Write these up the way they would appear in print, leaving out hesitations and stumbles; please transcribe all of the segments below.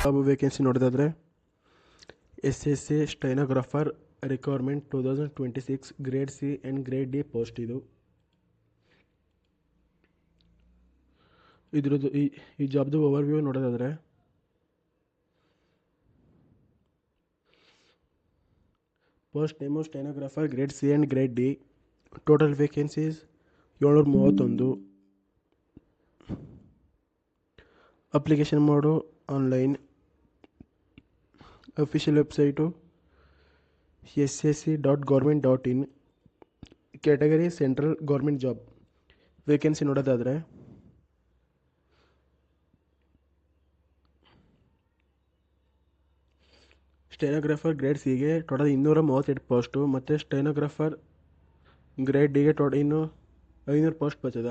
Job vacancy ನೋಡೋದಾದರೆ SSC stenographer requirement 2026 grade C and grade D post ಇದ್ರದ್ದು ಈ ಜಾಬ್ದು overview ನೋಡೋದಾದರೆ post name stenographer grade C and grade D. Total vacancies 731. Application mode online. Official website ssc.government.in. Category central government job. Vacancy ನೋಡೋದಾದರೆ stenographer grade ಸಿಗೆ total 238 post ಮತ್ತು stenographer grade ಡಿಗೆ total ಇನ್ನೂ 500 post ಬರ್ತದ.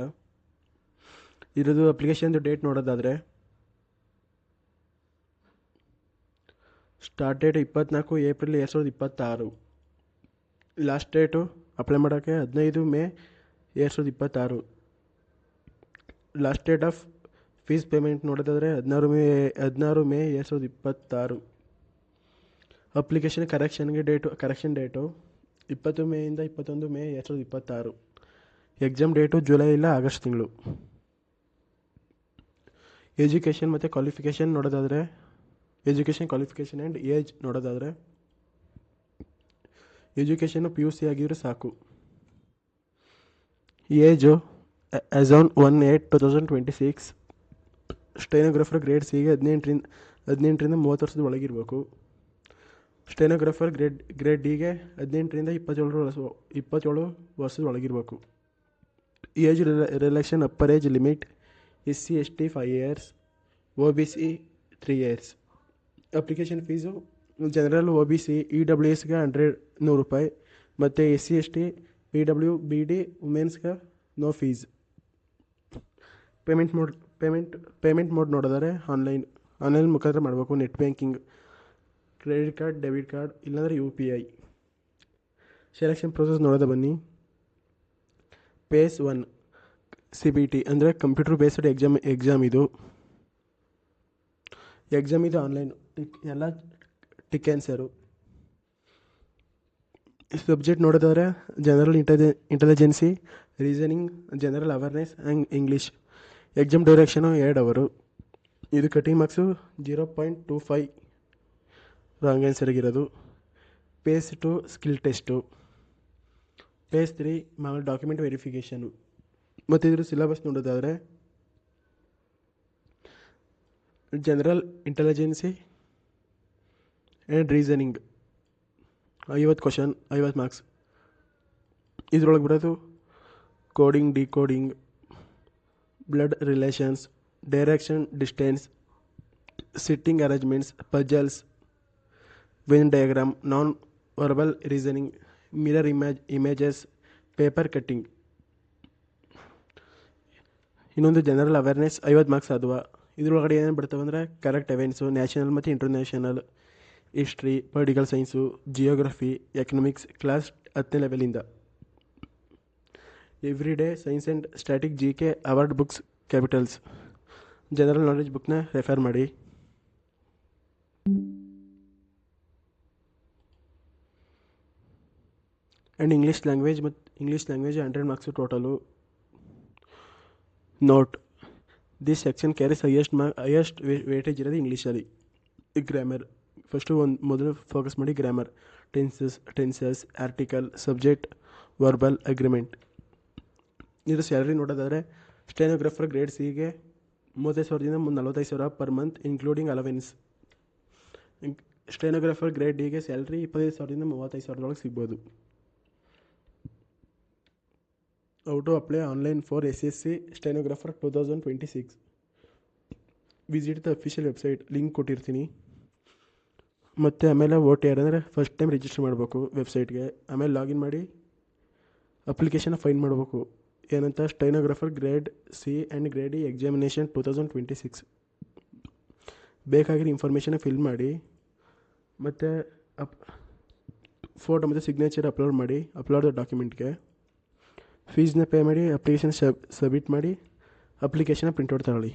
ಇರೋದು ಅಪ್ಲಿಕೇಶನ್ದು ಡೇಟ್ ನೋಡೋದಾದರೆ start date 24 April 2026. Last date apply ಮಾಡೋಕ್ಕೆ 15 May 2026. Last date of fees payment ನೋಡೋದಾದರೆ 16 May 2026. Application correction date 20 ಮೇಯಿಂದ 21 May 2026. Exam date July ಇಲ್ಲ ಆಗಸ್ಟ್ ತಿಂಗಳು. ಎಜುಕೇಷನ್ ಮತ್ತು ಕ್ವಾಲಿಫಿಕೇಷನ್ ನೋಡೋದಾದರೆ ಎಜುಕೇಷನ್ ಕ್ವಾಲಿಫಿಕೇಷನ್ ಆ್ಯಂಡ್ ಏಜ್ ನೋಡೋದಾದರೆ ಎಜುಕೇಷನ್ನು PUC ಆಗಿದ್ರೂ ಸಾಕು. Age as on 1/8/2026. Stenographer grade ಸಿಗೆ 18ರಿಂದ 30 ವರ್ಷದ ಒಳಗಿರಬೇಕು. ಸ್ಟೆನೋಗ್ರಾಫರ್ ಗ್ರೇಡ್ ಡಿಗೆ 18ರಿಂದ 27 ವರ್ಷದ ಒಳಗಿರಬೇಕು. Age relaxation upper age limit SC ST 5 years, OBC 3 years. Application fees general OBC EWSಗೆ 100 ರೂಪಾಯಿ ಮತ್ತು SC ST PW BD ವುಮೆನ್ಸ್ಗೆ ನೋ ಫೀಸ್. ಪೇಮೆಂಟ್ ಮೋಡ್ ನೋಡಿದರೆ ಆನ್ಲೈನ್ ಮುಖಾಂತರ ಮಾಡಬೇಕು. Net banking, credit card, debit card ಇಲ್ಲಾಂದರೆ UPI. ಸೆಲೆಕ್ಷನ್ ಪ್ರೊಸೆಸ್ ನೋಡೋದ ಬನ್ನಿ. ಫೇಸ್ 1 CBT ಅಂದರೆ ಕಂಪ್ಯೂಟರ್ ಬೇಸ್ಡ್ ಎಕ್ಸಾಮ್ ಇದು ಆನ್ಲೈನ್. ಎಲ್ಲ ಟಿಕ್ ಆನ್ಸರು. ಸಬ್ಜೆಕ್ಟ್ ನೋಡೋದಾದ್ರೆ general intelligence, reasoning, general awareness and English. Exam duration 2 hours. ಇದು ಕಟಿಂಗ್ ಮಾರ್ಕ್ಸು 0.25 ರಾಂಗ್ ಆನ್ಸರ್ಗಿರೋದು. Phase 2 skill test. Phase 3 ಮಾಮೂಲಿ ಡಾಕ್ಯುಮೆಂಟ್ ವೆರಿಫಿಕೇಷನು. ಮತ್ತು ಇದ್ರ ಸಿಲೆಬಸ್ ನೋಡೋದಾದರೆ general intelligence and reasoning 50 question 50 marks. ಇದ್ರೊಳಗೆ ಬರೋದು coding, decoding, blood relations, direction distance, sitting arrangements, puzzles, Venn diagram, non verbal reasoning, mirror images, paper cutting. ಇನ್ನೊಂದು general awareness 50 marks ಆದವು. ಇದ್ರೊಳಗಡೆ ಏನೇನು ಬರ್ತವೆ ಅಂದರೆ ಕರೆಕ್ಟ್ ಎವೆಂಟ್ಸು, ನ್ಯಾಷನಲ್ ಮತ್ತು international, history, political science, geography, economics class 10ನೇ ಲೆವೆಲಿಂದ. Every day science and static GK award books capitals. General knowledge ಬುಕ್ನ ರೆಫರ್ ಮಾಡಿ. And English language 100 marks total. Note: this section carries highest weightage ಇರೋದು ಇಂಗ್ಲೀಷಲ್ಲಿ. Grammar first ಮೊದಲು focus ಮಾಡಿ. Grammar, tenses, article, subject, verbal, agreement. ಇದು salary ನೋಡೋದಾದರೆ stenographer grade ಸಿಗೆ 35,000ದಿಂದ 45,000 per month including allowance. Stenographer grade ಡಿಗೆ ಸ್ಯಾಲ್ರಿ 25,000ದಿಂದ 35,000 ಸಿಗ್ಬೋದು. How to apply online for SSC Stenographer 2026. Visit the official website, link ಕೊಟ್ಟಿರ್ತೀನಿ. ಮತ್ತು ಆಮೇಲೆ OTR ಅಂದರೆ ಫಸ್ಟ್ ಟೈಮ್ ರಿಜಿಸ್ಟರ್ ಮಾಡಬೇಕು ವೆಬ್ಸೈಟ್ಗೆ. ಆಮೇಲೆ ಲಾಗಿನ್ ಮಾಡಿ ಅಪ್ಲಿಕೇಶನ್ ಫೈಂಡ್ ಮಾಡಬೇಕು. ಏನಂತ stenographer grade C and grade D examination 2026. ಬೇಕಾಗಿರೋ ಇನ್ಫಾರ್ಮೇಷನ್ ಫಿಲ್ ಮಾಡಿ ಮತ್ತು ಫೋಟೋ ಮತ್ತು ಸಿಗ್ನೇಚರ್ ಅಪ್ಲೋಡ್ ಮಾಡಿ. ಅಪ್ಲೋಡ್ ಡಾಕ್ಯುಮೆಂಟ್ಗೆ ಫೀಸ್ನ ಪೇ ಮಾಡಿ, ಅಪ್ಲಿಕೇಶನ್ ಸಬ್ಮಿಟ್ ಮಾಡಿ, ಅಪ್ಲಿಕೇಶನ್ನ ಪ್ರಿಂಟ್ಔಟ್ ತಗೊಳ್ಳಿ.